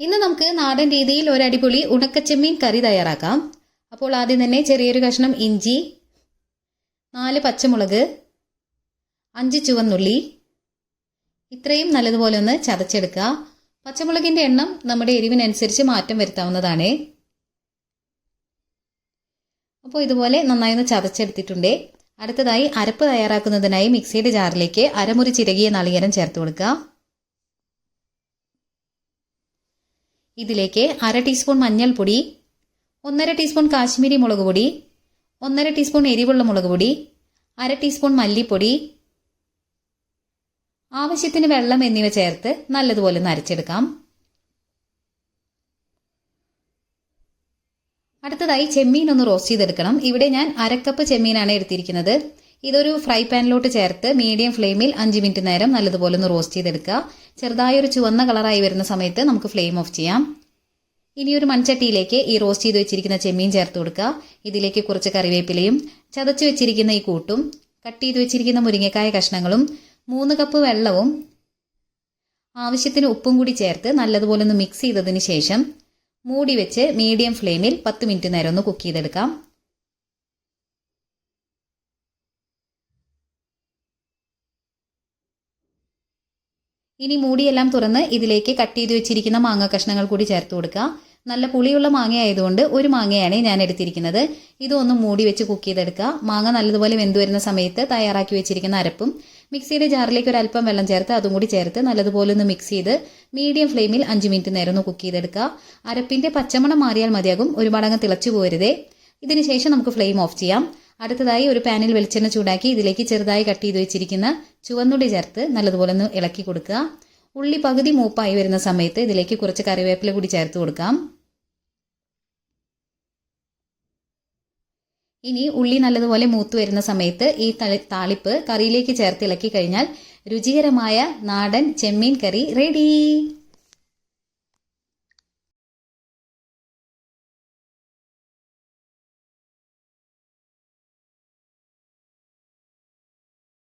ഇന്ന് നമുക്ക് നാടൻ രീതിയിൽ ഒരു അടിപൊളി ഉണക്കച്ചെമ്മീൻ കറി തയ്യാറാക്കാം. അപ്പോൾ ആദ്യം തന്നെ ചെറിയൊരു കഷ്ണം ഇഞ്ചി, 4 പച്ചമുളക്, 5 ചുവന്നുള്ളി, ഇത്രയും നല്ലതുപോലെ ഒന്ന് ചതച്ചെടുക്കുക. പച്ചമുളകിന്റെ എണ്ണം നമ്മുടെ എരിവിനനുസരിച്ച് മാറ്റം വരുത്താവുന്നതാണ്. അപ്പോൾ ഇതുപോലെ നന്നായി ഒന്ന് ചതച്ചെടുത്തിട്ടുണ്ട്. അടുത്തതായി അരപ്പ് തയ്യാറാക്കുന്നതിനായി മിക്സിയുടെ ജാറിലേക്ക് അരമുറി ചിരകിയ നാളികേരം ചേർത്ത് കൊടുക്കുക. ഇതിലേക്ക് 1/2 ടീസ്പൂൺ മഞ്ഞൾപ്പൊടി, 1/2 ടീസ്പൂൺ കാശ്മീരി മുളക് പൊടി, 1/2 ടീസ്പൂൺ എരിവുള്ള മുളക് പൊടി, 1/2 ടീസ്പൂൺ മല്ലിപ്പൊടി, ആവശ്യത്തിന് വെള്ളം എന്നിവ ചേർത്ത് നല്ലതുപോലെ അരച്ചെടുക്കാം. അടുത്തതായി ചെമ്മീൻ ഒന്ന് റോസ്റ്റ് ചെയ്തെടുക്കണം. ഇവിടെ ഞാൻ 1/2 കപ്പ് ചെമ്മീനാണ് എടുത്തിരിക്കുന്നത്. ഇതൊരു ഫ്രൈ പാനിലോട്ട് ചേർത്ത് മീഡിയം ഫ്ലെയിമിൽ 5 മിനിറ്റ് നേരം നല്ലതുപോലെ ഒന്ന് റോസ്റ്റ് ചെയ്തെടുക്കുക. ചെറുതായൊരു ചുവന്ന കളറായി വരുന്ന സമയത്ത് നമുക്ക് ഫ്ലെയിം ഓഫ് ചെയ്യാം. ഇനി ഒരു മൺചട്ടിയിലേക്ക് ഈ റോസ്റ്റ് ചെയ്ത് വെച്ചിരിക്കുന്ന ചെമ്മീൻ ചേർത്ത് കൊടുക്കുക. ഇതിലേക്ക് കുറച്ച് കറിവേപ്പിലയും ചതച്ച് വെച്ചിരിക്കുന്ന ഈ കൂട്ടും കട്ട് ചെയ്ത് വെച്ചിരിക്കുന്ന മുരിങ്ങക്കായ കഷ്ണങ്ങളും 3 കപ്പ് വെള്ളവും ആവശ്യത്തിന് ഉപ്പും കൂടി ചേർത്ത് നല്ലതുപോലെ ഒന്ന് മിക്സ് ചെയ്തതിന് ശേഷം മൂടി വെച്ച് മീഡിയം ഫ്ലെയിമിൽ 10 മിനിറ്റ് നേരം ഒന്ന് കുക്ക് ചെയ്തെടുക്കാം. ഇനി മൂടിയെല്ലാം തുറന്ന് ഇതിലേക്ക് കട്ട് ചെയ്ത് വെച്ചിരിക്കുന്ന മാങ്ങ കഷ്ണങ്ങൾ കൂടി ചേർത്ത് കൊടുക്കുക. നല്ല പുളിയുള്ള മാങ്ങ ആയതുകൊണ്ട് ഒരു മാങ്ങയാണ് ഞാൻ എടുത്തിരിക്കുന്നത്. ഇതൊന്ന് മൂടി വെച്ച് കുക്ക് ചെയ്തെടുക്കുക. മാങ്ങ നല്ലതുപോലെ വെന്തു വരുന്ന സമയത്ത് തയ്യാറാക്കി വെച്ചിരിക്കുന്ന അരപ്പും മിക്സിയുടെ ജാറിലേക്ക് ഒരു അല്പം വെള്ളം ചേർത്ത് അതും കൂടി ചേർത്ത് നല്ലതുപോലെ ഒന്ന് മിക്സ് ചെയ്ത് മീഡിയം ഫ്ലെയിമിൽ 5 മിനിറ്റ് നേരം ഒന്ന് കുക്ക് ചെയ്തെടുക്കുക. അരപ്പിന്റെ പച്ചമണം മാറിയാൽ മതിയാകും, ഒരുപാടങ്ങ് തിളച്ചു പോരുതേ. ഇതിനുശേഷം നമുക്ക് ഫ്ലെയിം ഓഫ് ചെയ്യാം. അടുത്തതായി ഒരു പാനിൽ വെളിച്ചെണ്ണ ചൂടാക്കി ഇതിലേക്ക് ചെറുതായി കട്ട് ചെയ്ത് വെച്ചിരിക്കുന്ന ചുവന്നുള്ളി ചേർത്ത് നല്ലതുപോലെ ഒന്ന് ഇളക്കി കൊടുക്കുക. ഉള്ളി പകുതി മൂപ്പായി വരുന്ന സമയത്ത് ഇതിലേക്ക് കുറച്ച് കറിവേപ്പില കൂടി ചേർത്ത് കൊടുക്കാം. ഇനി ഉള്ളി നല്ലതുപോലെ മൂത്ത് വരുന്ന സമയത്ത് ഈ താളിപ്പ് കറിയിലേക്ക് ചേർത്ത് ഇളക്കി കഴിഞ്ഞാൽ രുചികരമായ നാടൻ ചെമ്മീൻ കറി റെഡി.